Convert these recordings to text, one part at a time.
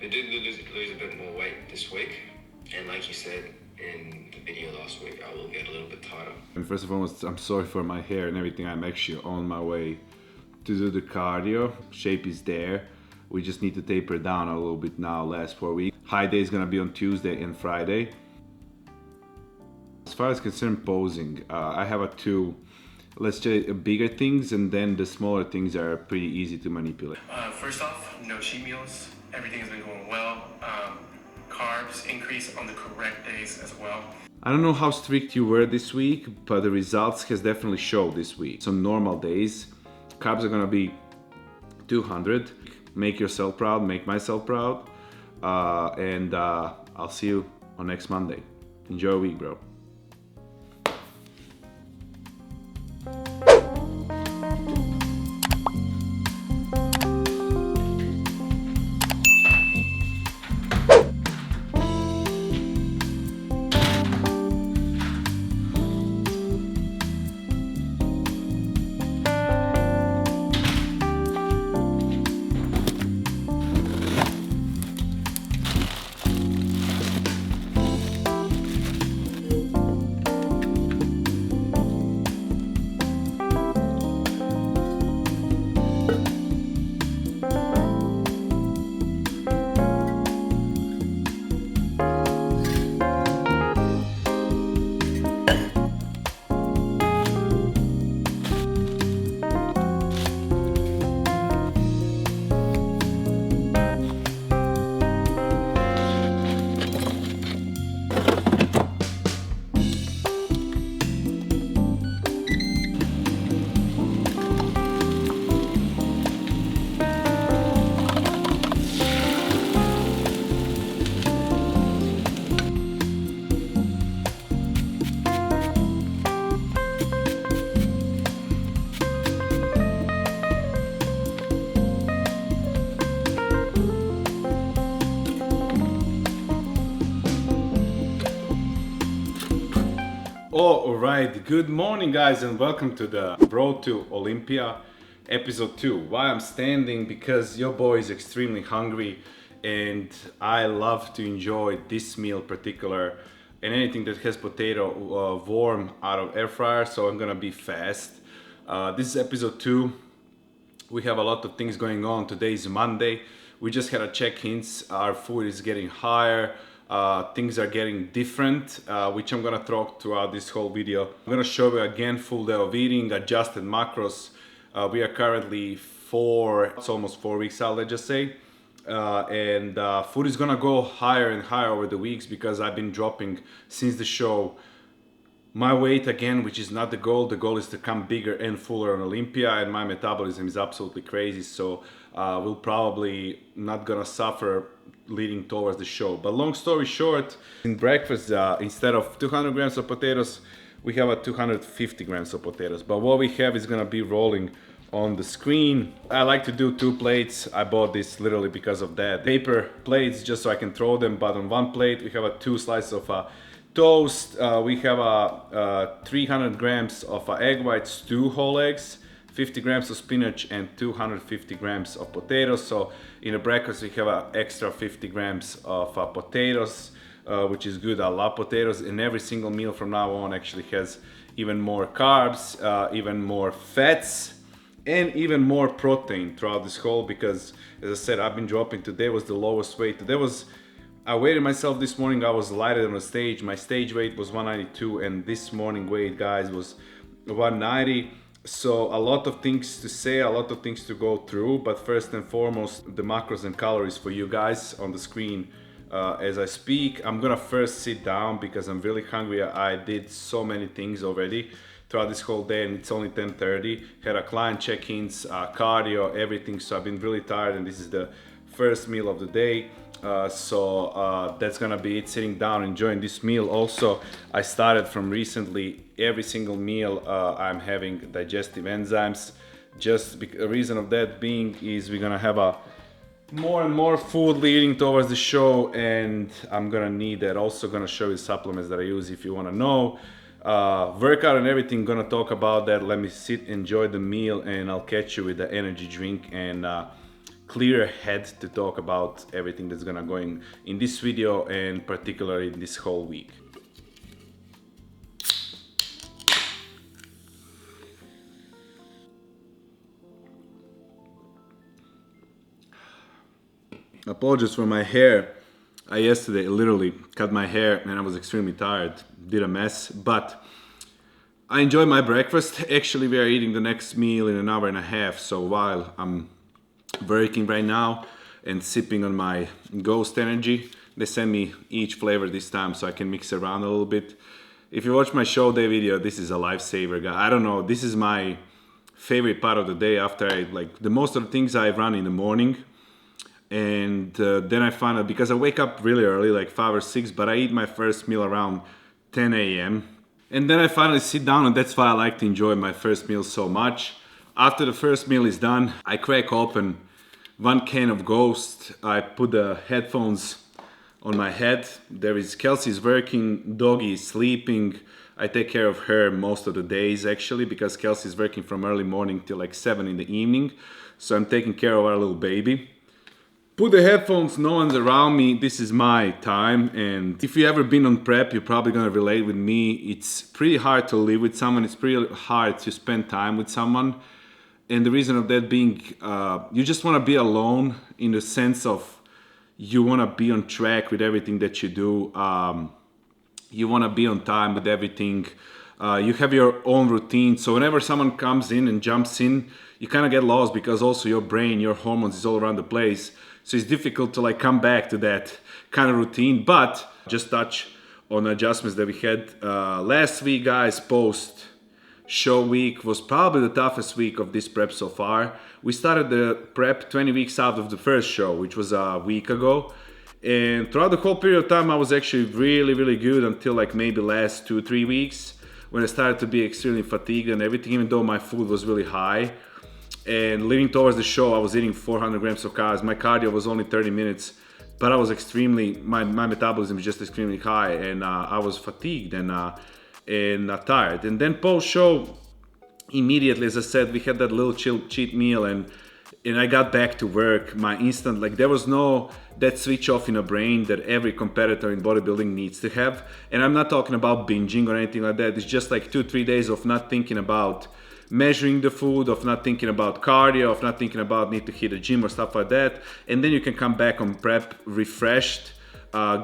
I did lose a bit more weight this week, and like you said in the video last week, I will get a little bit tighter. And first of all, I'm sorry for my hair and everything. I'm actually on my way to do the cardio. Shape is there. We just need to taper down a little bit now, last 4 weeks. High day is gonna be on Tuesday and Friday. As far as concerned posing, I have two, let's say, bigger things, and then the smaller things are pretty easy to manipulate. First off, no cheat meals. Everything has been going well. Carbs increase on the correct days as well. I don't know how strict you were this week, but the results has definitely showed this week. So normal days, carbs are gonna be 200. Make yourself proud, make myself proud, and I'll see you on next Monday. Enjoy your week, bro. Alright, good morning guys, and welcome to the Road to Olympia episode 2. Why I'm standing? Because your boy is extremely hungry and I love to enjoy this meal particular and anything that has potato warm out of air fryer, so I'm gonna be fast. This is episode 2. We have a lot of things going on. Today is Monday. We just had a check-ins. Our food is getting higher. Things are getting different, which I'm gonna talk throughout this whole video. I'm gonna show you again full day of eating, adjusted macros. We are currently it's almost 4 weeks out, let's just say. And food is gonna go higher and higher over the weeks because I've been dropping since the show my weight again, which is not the goal. The goal is to come bigger and fuller on Olympia, and my metabolism is absolutely crazy, so we'll probably not gonna suffer leading towards the show. But long story short, in breakfast, instead of 200 grams of potatoes, we have 250 grams of potatoes. But what we have is gonna be rolling on the screen. I like to do 2 plates. I bought this literally because of that. Paper plates just so I can throw them, but on one plate we have 2 slices of toast. We have 300 grams of egg whites, 2 whole eggs, 50 grams of spinach, and 250 grams of potatoes. So in a breakfast we have an extra 50 grams of potatoes, which is good. I love potatoes, and every single meal from now on actually has even more carbs, even more fats, and even more protein throughout this whole, because as I said, I've been dropping. Today was the lowest weight. I weighed myself this morning. I was lighter on the stage. My stage weight was 192, and this morning weight, guys, was 190. So a lot of things to say, a lot of things to go through, but first and foremost, the macros and calories for you guys on the screen as I speak. I'm gonna first sit down because I'm really hungry. I did so many things already throughout this whole day, and it's only 10:30. Had a client check-ins, cardio, everything, so I've been really tired, and this is the first meal of the day. So that's gonna be it, sitting down enjoying this meal. Also, I started from recently, every single meal I'm having digestive enzymes. Just the reason of that being is we're gonna have more and more food leading towards the show, and I'm gonna need that. Also gonna show you supplements that I use if you wanna know. Workout and everything, gonna talk about that. Let me sit, enjoy the meal, and I'll catch you with the energy drink and clearer head to talk about everything that's gonna go in this video and particularly in this whole week. Apologies for my hair. I yesterday literally cut my hair and I was extremely tired, did a mess, but I enjoyed my breakfast. Actually, we are eating the next meal in an hour and a half, so while I'm working right now and sipping on my Ghost Energy, they send me each flavor this time so I can mix around a little bit. If you watch my show day video, this is a lifesaver, guy. I don't know, this is my favorite part of the day after the most of the things I run in the morning. And then I find out, because I wake up really early, like 5 or 6, but I eat my first meal around 10 a.m. And then I finally sit down, and that's why I like to enjoy my first meal so much. After the first meal is done, I crack open one can of Ghost. I put the headphones on my head. There is Kelsey's working, Doggy is sleeping. I take care of her most of the days actually, because Kelsey's working from early morning till like 7 in the evening. So I'm taking care of our little baby. Put the headphones, no one's around me, this is my time, and if you've ever been on prep, you're probably gonna relate with me. It's pretty hard to live with someone, it's pretty hard to spend time with someone, and the reason of that being, you just wanna be alone in the sense of you wanna be on track with everything that you do, you wanna be on time with everything, you have your own routine, so whenever someone comes in and jumps in, you kinda get lost because also your brain, your hormones is all around the place. So it's difficult to like come back to that kind of routine, but just touch on adjustments that we had last week, guys. Post show week was probably the toughest week of this prep so far. We started the prep 20 weeks out of the first show, which was a week ago. And throughout the whole period of time, I was actually really good until like maybe last 2-3 weeks when I started to be extremely fatigued and everything, even though my food was really high. And leading towards the show, I was eating 400 grams of carbs. My cardio was only 30 minutes, but I was my metabolism is just extremely high, and I was fatigued and tired. And then post-show, immediately, as I said, we had that little cheat meal, and I got back to work. My instant, like there was no that switch off in a brain that every competitor in bodybuilding needs to have. And I'm not talking about binging or anything like that. It's just like 2-3 days of not thinking about measuring the food, of not thinking about cardio, of not thinking about need to hit a gym or stuff like that, and then you can come back on prep refreshed,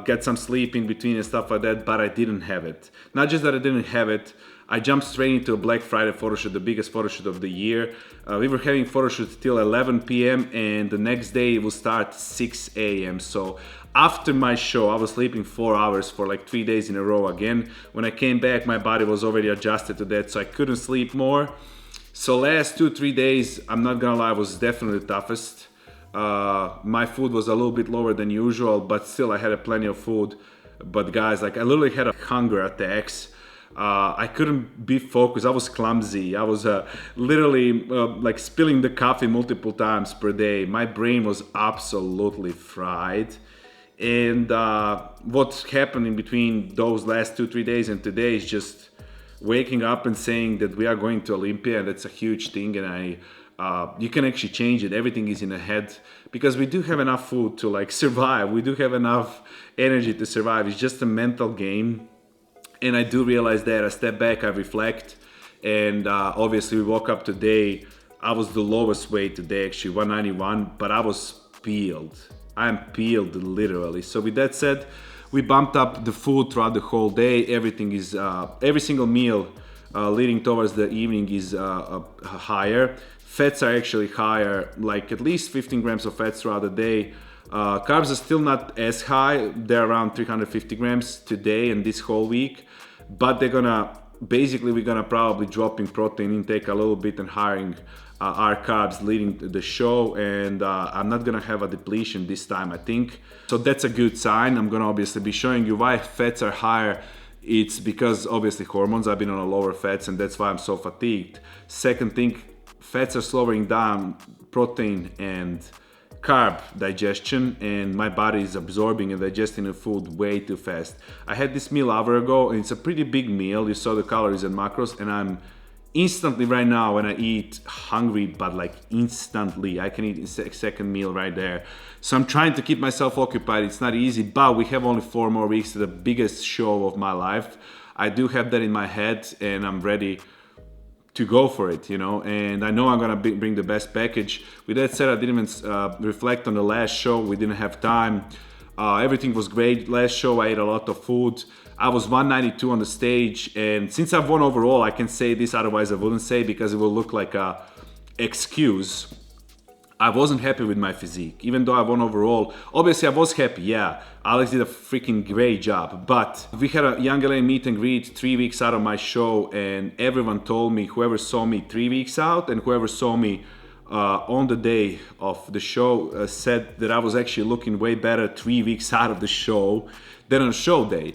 get some sleep in between and stuff like that. But I didn't have it. Not just that I didn't have it, I jumped straight into a Black Friday photo shoot, the biggest photo shoot of the year. We were having photo shoots till 11 p.m. and the next day it will start 6 a.m. So after my show, I was sleeping 4 hours for like 3 days in a row again. When I came back, my body was already adjusted to that, so I couldn't sleep more. So last 2-3 days, I'm not gonna lie, was definitely the toughest. My food was a little bit lower than usual, but still I had plenty of food. But guys, like I literally had hunger attacks. I couldn't be focused. I was clumsy. I was literally like spilling the coffee multiple times per day. My brain was absolutely fried. And what happened in between those last 2-3 days and today is just waking up and saying that we are going to Olympia, and that's a huge thing. And you can actually change it. Everything is in the head, because we do have enough food to like survive. We do have enough energy to survive. It's just a mental game. And I do realize that. I step back, I reflect, and obviously we woke up today. I was the lowest weight today, actually 191, but I was peeled. I'm peeled literally. So with that said, we bumped up the food throughout the whole day. Everything is, every single meal leading towards the evening is higher. Fats are actually higher, like at least 15 grams of fats throughout the day. Carbs are still not as high. They're around 350 grams today and this whole week, but they're gonna, basically we're gonna probably drop in protein intake a little bit and hiring our carbs leading to the show, and I'm not gonna have a depletion this time, I think. So that's a good sign. I'm gonna obviously be showing you why fats are higher. It's because obviously hormones, I've been on a lower fats, and that's why I'm so fatigued. Second thing, fats are slowing down protein and carb digestion, and my body is absorbing and digesting the food way too fast. I had this meal an hour ago, and it's a pretty big meal. You saw the calories and macros, and I'm instantly right now when I eat hungry, but like instantly, I can eat a second meal right there. So I'm trying to keep myself occupied. It's not easy, but we have only 4 more weeks to the biggest show of my life. I do have that in my head, and I'm ready to go for it, you know, and I know I'm gonna bring the best package. With that said, I didn't even reflect on the last show. We didn't have time. Everything was great. Last show, I ate a lot of food. I was 192 on the stage, and since I've won overall, I can say this, otherwise I wouldn't say, because it will look like a excuse. I wasn't happy with my physique, even though I won overall. Obviously, I was happy, yeah. Alex did a freaking great job, but we had a Young LA meet and greet 3 weeks out of my show, and everyone told me, whoever saw me 3 weeks out and whoever saw me on the day of the show said that I was actually looking way better 3 weeks out of the show than on show day.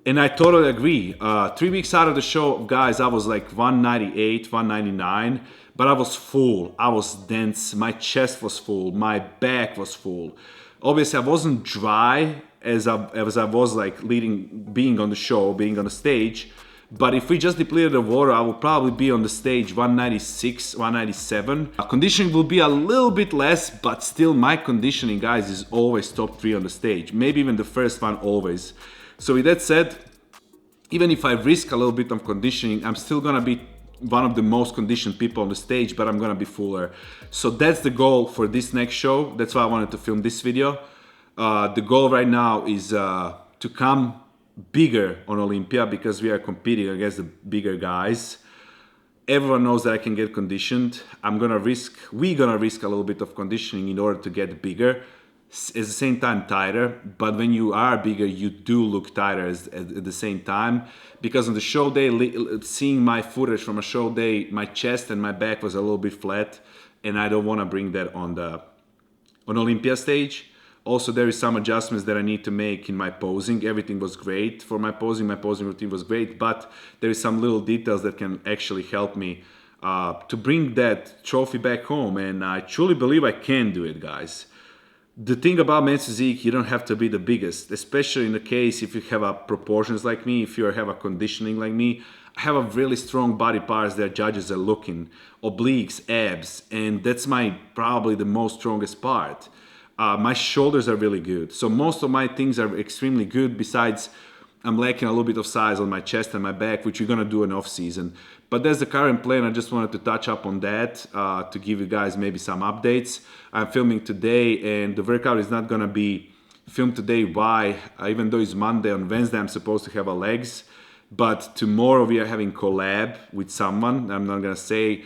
And I totally agree. 3 weeks out of the show, guys, I was like 198, 199, but I was full. I was dense. My chest was full. My back was full. Obviously, I wasn't dry as I was like being on the show, being on the stage. But if we just depleted the water, I would probably be on the stage 196, 197. Conditioning will be a little bit less, but still my conditioning, guys, is always top 3 on the stage. Maybe even the first one, always. So with that said, even if I risk a little bit of conditioning, I'm still gonna be one of the most conditioned people on the stage, but I'm gonna be fuller. So that's the goal for this next show. That's why I wanted to film this video. The goal right now is to come bigger on Olympia, because we are competing against the bigger guys. Everyone knows that I can get conditioned. we're gonna risk a little bit of conditioning in order to get bigger. At the same time tighter, but when you are bigger, you do look tighter at the same time, because on the show day, seeing my footage from a show day, my chest and my back was a little bit flat, and I don't want to bring that on Olympia stage. Also, there is some adjustments that I need to make in my posing. Everything was great for my posing routine was great, but there is some little details that can actually help me to bring that trophy back home, and I truly believe I can do it, guys. The thing about men's physique, you don't have to be the biggest, especially in the case if you have a proportions like me, if you have a conditioning like me. I have a really strong body parts that judges are looking, obliques, abs, and that's probably the most strongest part. My shoulders are really good, so most of my things are extremely good, besides I'm lacking a little bit of size on my chest and my back, which we're gonna do in off season. But that's the current plan. I just wanted to touch up on that to give you guys maybe some updates. I'm filming today, and the workout is not gonna be filmed today. Why? Even though it's Monday, on Wednesday I'm supposed to have a legs, but tomorrow we are having collab with someone. I'm not gonna say.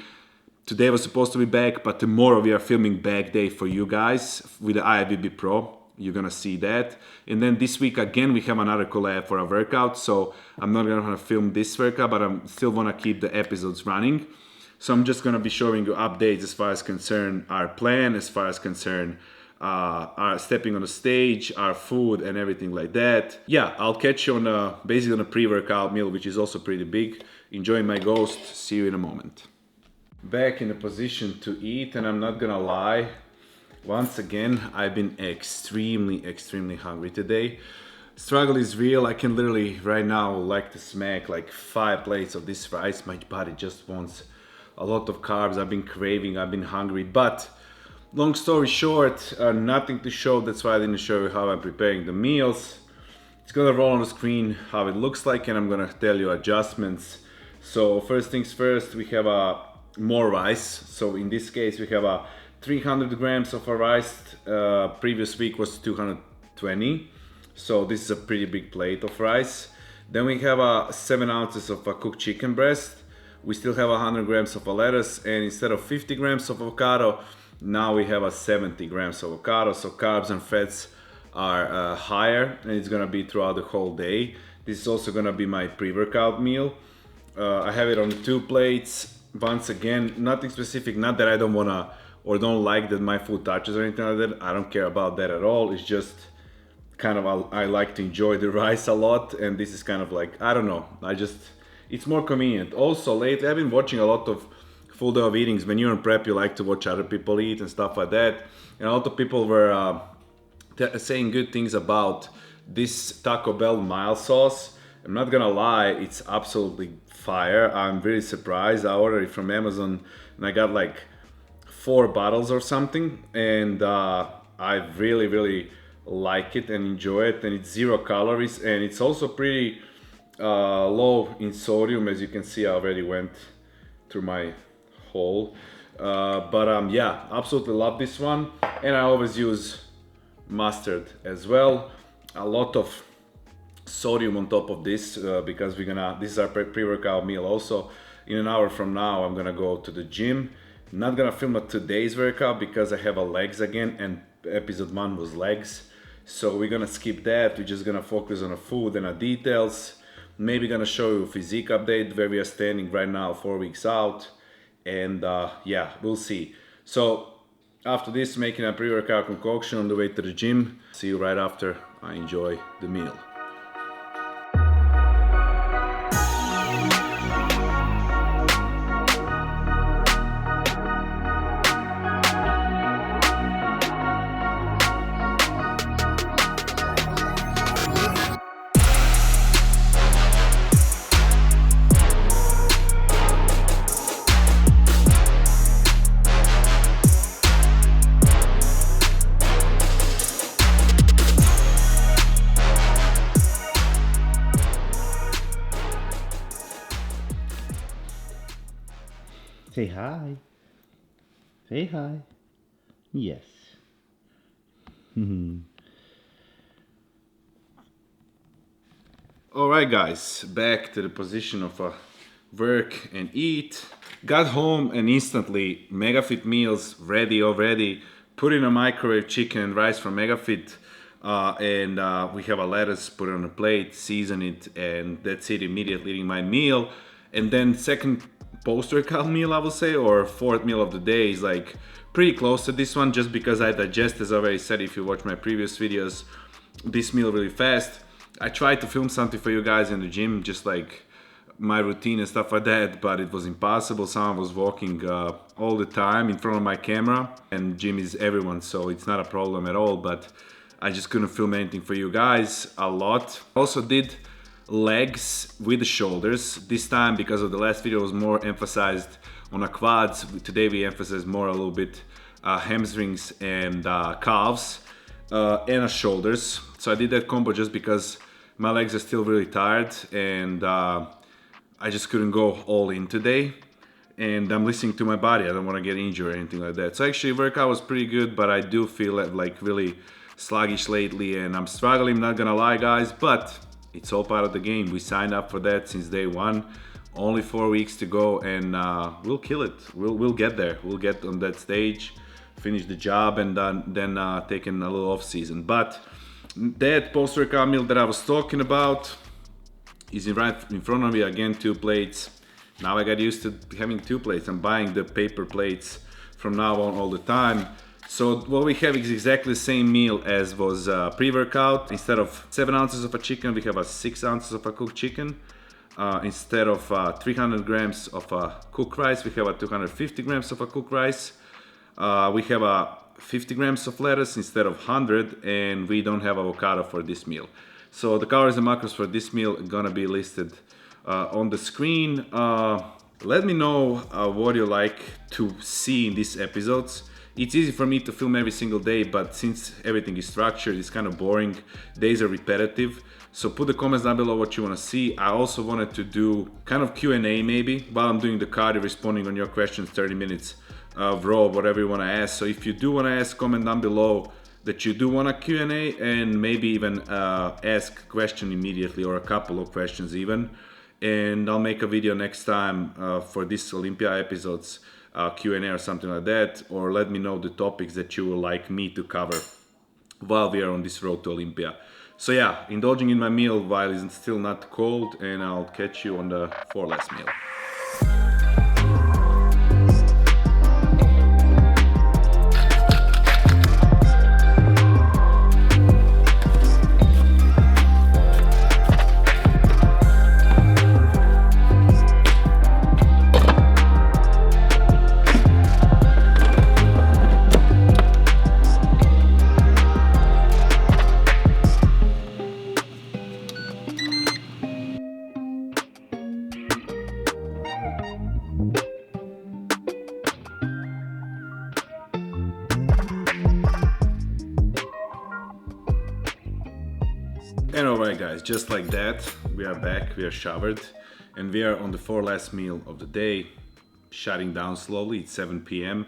Today was supposed to be back, but tomorrow we are filming back day for you guys with the IFBB Pro. You're gonna see that. And then this week again we have another collab for a workout, so I'm not gonna film this workout, but I'm still wanna keep the episodes running. So I'm just gonna be showing you updates as far as concern our plan, as far as concern our stepping on the stage, our food and everything like that. Yeah, I'll catch you on basically on a pre-workout meal, which is also pretty big. Enjoying my ghost. See you in a moment. Back in the position to eat, and I'm not gonna lie, once again I've been extremely hungry today. Struggle is real. I can literally right now like to smack like 5 plates of this rice. My body just wants a lot of carbs. I've been craving, I've been hungry, but long story short, nothing to show. That's why I didn't show you how I'm preparing the meals. It's gonna roll on the screen how it looks like, and I'm gonna tell you adjustments. So first things first, we have more rice. So in this case we have 300 grams of rice. Previous week was 220, so this is a pretty big plate of rice. Then we have 7 ounces of cooked chicken breast. We still have 100 grams of lettuce, and instead of 50 grams of avocado, now we have 70 grams of avocado. So carbs and fats are higher, and it's gonna be throughout the whole day. This is also gonna be my pre-workout meal. I have it on 2 plates. Once again, nothing specific, not that I don't wanna or don't like that my food touches or anything like that. I don't care about that at all. It's just kind of, I like to enjoy the rice a lot, and this is kind of like, I don't know, it's more convenient. Also lately I've been watching a lot of full day of eatings. When you're in prep, you like to watch other people eat and stuff like that, and a lot of people were saying good things about this Taco Bell mild sauce. I'm not gonna lie, it's absolutely fire. I'm really surprised. I ordered it from Amazon and I got like 4 bottles or something, and I really like it and enjoy it, and it's 0 calories, and it's also pretty low in sodium. As you can see, I already went through my hole, but yeah, absolutely love this one. And I always use mustard as well. A lot of sodium on top of this, because this is our pre-workout meal. Also, in an hour from now I'm gonna go to the gym. Not gonna film a today's workout because I have a legs again, and episode 1 was legs, so we're gonna skip that. We're just gonna focus on the food and the details. Maybe gonna show you a physique update where we are standing right now, 4 weeks out, and yeah, we'll see. So after this, making a pre-workout concoction on the way to the gym. See you right after I enjoy the meal. Say hi. Say hi. Yes. Alright guys, back to the position of work and eat. Got home and instantly MegaFit meals ready already. Put in a microwave chicken and rice from MegaFit, and we have a lettuce, put it on a plate, season it, and that's it, immediately eating my meal. And then second post-workout meal, I would say, or 4th meal of the day is like pretty close to this one, just because I digest, as I already said if you watch my previous videos, this meal really fast. I tried to film something for you guys in the gym, just like my routine and stuff like that, but it was impossible. Someone was walking all the time in front of my camera, and gym is everyone, so it's not a problem at all, but I just couldn't film anything for you guys a lot. Also did legs with the shoulders this time, because of the last video was more emphasized on the quads. Today we emphasize more a little bit hamstrings and calves and the shoulders. So I did that combo just because my legs are still really tired, and I just couldn't go all in today, and I'm listening to my body. I don't want to get injured or anything like that. So actually workout was pretty good, but I do feel like really sluggish lately, and I'm struggling, not gonna lie guys, but it's all part of the game. We signed up for that since day 1. Only 4 weeks to go, and we'll kill it. We'll get there. We'll get on that stage, finish the job, and then taking a little off season. But that post-workout meal that I was talking about is right in front of me again. 2 plates. Now I got used to having 2 plates. I'm buying the paper plates from now on all the time. So what we have is exactly the same meal as was pre-workout. Instead of 7 ounces of a chicken, we have 6 ounces of a cooked chicken. Instead of 300 grams of cooked rice, we have 250 grams of a cooked rice. We have 50 grams of lettuce instead of 100, and we don't have avocado for this meal. So the calories and macros for this meal are gonna be listed on the screen. Let me know what you like to see in these episodes. It's easy for me to film every single day, but since everything is structured, it's kind of boring. Days are repetitive. So put the comments down below what you want to see. I also wanted to do kind of Q&A maybe while I'm doing the cardio, responding on your questions, 30 minutes raw, whatever you want to ask. So if you do want to ask, comment down below that you do want a Q&A, and maybe even ask a question immediately, or a couple of questions even. And I'll make a video next time for this Olympia episodes, Q&A or something like that, or let me know the topics that you would like me to cover while we are on this road to Olympia. So yeah, indulging in my meal while it's still not cold, and I'll catch you on the 4 less meal. Alright guys, just like that, we are back, we are showered, and we are on the fourth last meal of the day, shutting down slowly. It's 7 p.m.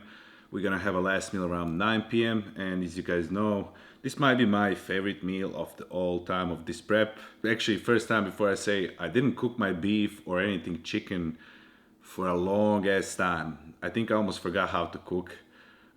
We're gonna have a last meal around 9 p.m. and as you guys know, this might be my favorite meal of the all time of this prep. Actually, first time before I say, I didn't cook my beef or anything chicken for a long ass time. I think I almost forgot how to cook.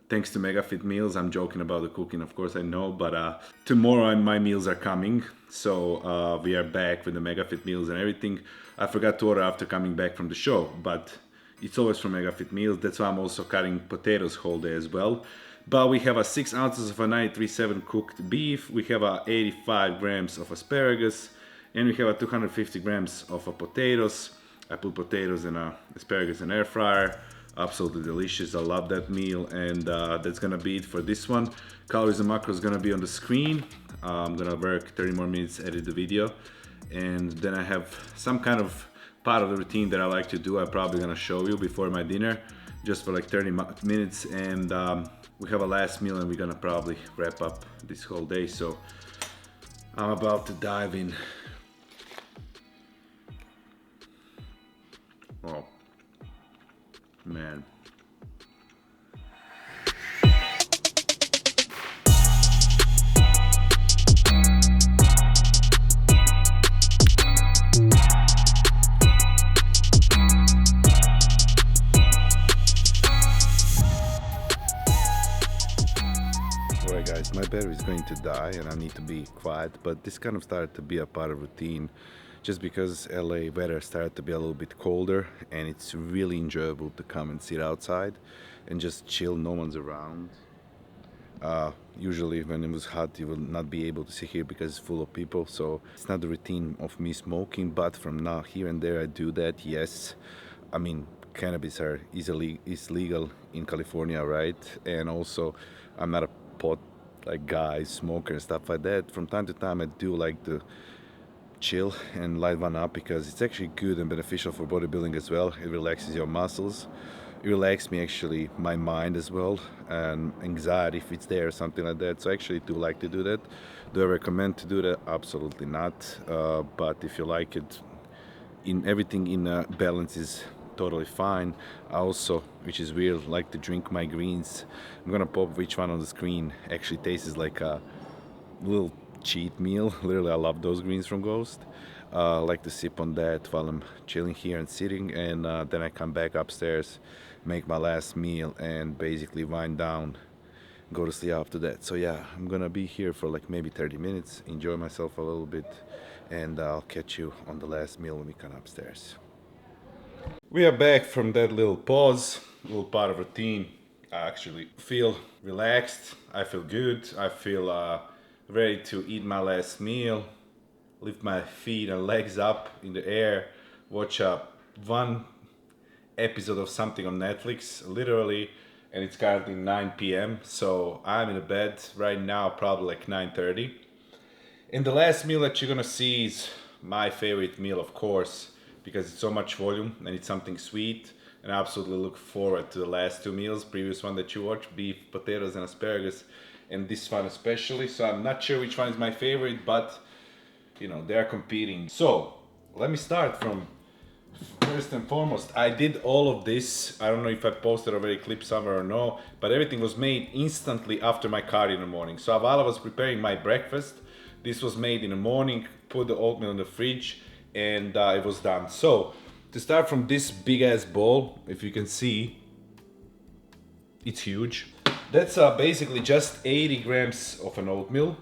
Thanks to MegaFit meals. I'm joking about the cooking, of course I know, but tomorrow my meals are coming. So we are back with the MegaFit meals and everything. I forgot to order after coming back from the show, but it's always from MegaFit meals. That's why I'm also cutting potatoes whole day as well. But we have a 6 ounces of a 93.7 cooked beef. We have a 85 grams of asparagus, and we have a 250 grams of a potatoes. I put potatoes and asparagus in air fryer. Absolutely delicious. I love that meal, and that's gonna be it for this one. Calories and macros gonna be on the screen. I'm gonna work 30 more minutes, edit the video, and then I have some kind of part of the routine that I like to do. I'm probably gonna show you before my dinner, just for like 30 minutes, and we have a last meal, and we're gonna probably wrap up this whole day. So I'm about to dive in. Oh. Man. Alright guys, my battery is going to die and I need to be quiet, but this kind of started to be a part of routine. Just because LA weather started to be a little bit colder and it's really enjoyable to come and sit outside and just chill, no one's around. Usually when it was hot you will not be able to sit here because it's full of people, so it's not the routine of me smoking, but from now here and there I do that, yes. I mean, cannabis is legal in California, right? And also I'm not a pot like guy, smoker and stuff like that. From time to time I do like to chill and light one up because it's actually good and beneficial for bodybuilding as well. It relaxes your muscles. It relaxes me, actually, my mind as well, and anxiety if it's there or something like that. So I actually do like to do that. Do I recommend to do that? Absolutely not. But if you like it, in everything in balance is totally fine. I also, which is weird, like to drink my greens. I'm gonna pop which one on the screen actually tastes like a little cheat meal. Literally I love those greens from Ghost. I like to sip on that while I'm chilling here and sitting, and then I come back upstairs, make my last meal, and basically wind down, go to sleep after that. So yeah, I'm gonna be here for like maybe 30 minutes, enjoy myself a little bit, and I'll catch you on the last meal when we come upstairs. We are back from that little pause, little part of routine. I actually feel relaxed, I feel good, I feel ready to eat my last meal, lift my feet and legs up in the air, watch one episode of something on Netflix, literally, and it's currently 9 p.m. So I'm in the bed right now, probably like 9:30. And the last meal that you're gonna see is my favorite meal, of course, because it's so much volume and it's something sweet. And I absolutely look forward to the last two meals, previous one that you watched, beef, potatoes and asparagus, and this one especially. So I'm not sure which one is my favorite, but you know, they're competing. So let me start from first and foremost. I did all of this, I don't know if I posted already a clip somewhere or no, but everything was made instantly after my cardio in the morning. So while I was preparing my breakfast, this was made in the morning, put the oatmeal in the fridge, and it was done. So to start from this big ass bowl, if you can see, it's huge. That's basically just 80 grams of an oatmeal,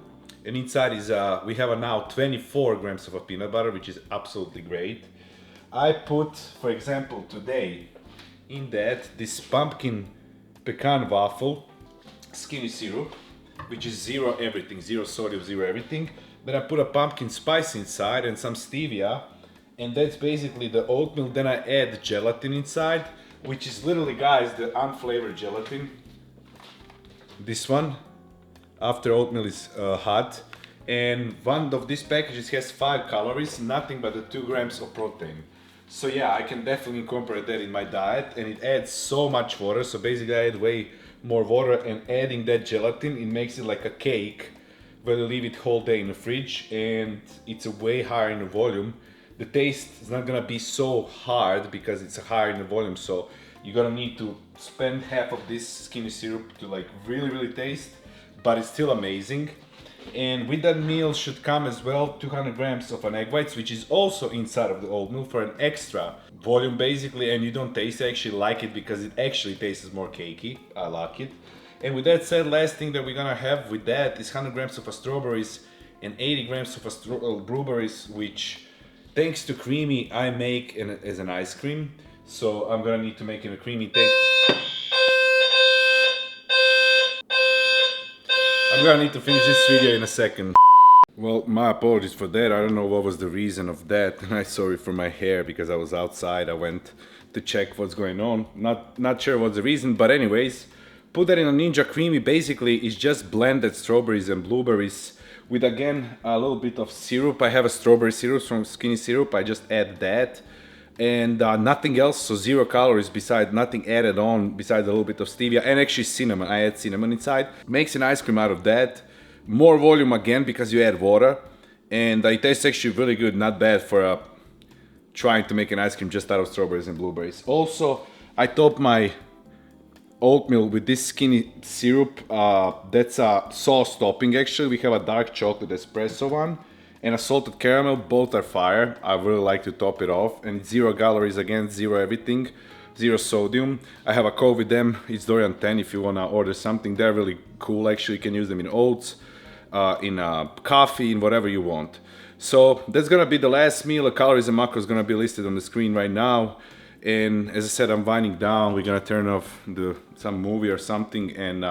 and inside is we have now 24 grams of a peanut butter, which is absolutely great. I put, for example, today in that this pumpkin pecan waffle skinny syrup, which is zero everything, zero sodium, zero everything. Then I put a pumpkin spice inside and some stevia, and that's basically the oatmeal. Then I add gelatin inside, which is literally, guys, the unflavored gelatin. This one, after oatmeal is hot, and one of these packages has 5 calories, nothing but the 2 grams of protein. So yeah, I can definitely incorporate that in my diet, and it adds so much water. So basically I add way more water, and adding that gelatin, it makes it like a cake whether leave it whole day in the fridge, and it's a way higher in the volume. The taste is not gonna be so hard because it's higher in the volume, so you're gonna need to spend half of this skinny syrup to like really taste, but it's still amazing. And with that meal should come as well 200 grams of an egg whites, which is also inside of the oatmeal for an extra volume basically, and you don't taste it. I actually like it because it actually tastes more cakey. I like it. And with that said, last thing that we're gonna have with that is 100 grams of strawberries and 80 grams of blueberries, which thanks to Creamy I make as an ice cream. So I'm gonna need to make it a creamy thing. I'm gonna need to finish this video in a second. Well, my apologies for that. I don't know what was the reason of that, and I'm sorry for my hair because I was outside. I went to check what's going on. Not sure what's the reason, but anyways. Put that in a Ninja Creamy. Basically, it's just blended strawberries and blueberries with, again, a little bit of syrup. I have a strawberry syrup from Skinny Syrup. I just add that and nothing else. So 0 calories beside, nothing added on besides a little bit of stevia and actually cinnamon. I add cinnamon inside. Makes an ice cream out of that. More volume again because you add water, and it tastes actually really good. Not bad for trying to make an ice cream just out of strawberries and blueberries. Also, I top my oatmeal with this Skinny Syrup. That's a sauce topping actually. We have a dark chocolate espresso one and a salted caramel. Both are fire. I really like to top it off, and 0 calories again, 0 everything, 0 sodium. I have a code with them. It's Dorian 10 if you wanna order something. They're really cool actually. You can use them in oats, in coffee, in whatever you want. So that's gonna be the last meal. The calories and macros gonna be listed on the screen right now. And as I said, I'm winding down. We're gonna turn off some movie or something and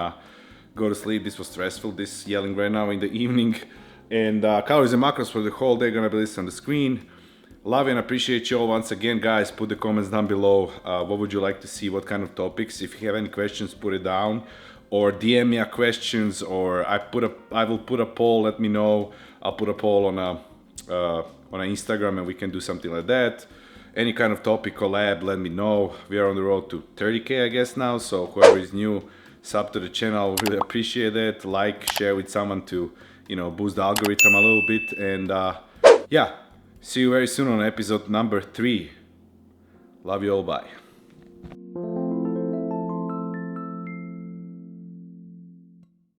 go to sleep. This was stressful, this yelling right now in the evening. And calories and macros for the whole day gonna be listed on the screen. Love and appreciate you all once again, guys. Put the comments down below. What would you like to see? What kind of topics? If you have any questions, put it down, or DM me questions, or I will put a poll. Let me know. I'll put a poll on an Instagram, and we can do something like that. Any kind of topic, collab, let me know. We are on the road to 30K, I guess now. So whoever is new, sub to the channel. Really appreciate it. Like, share with someone to, boost the algorithm a little bit. And yeah, see you very soon on episode number 3. Love you all. Bye.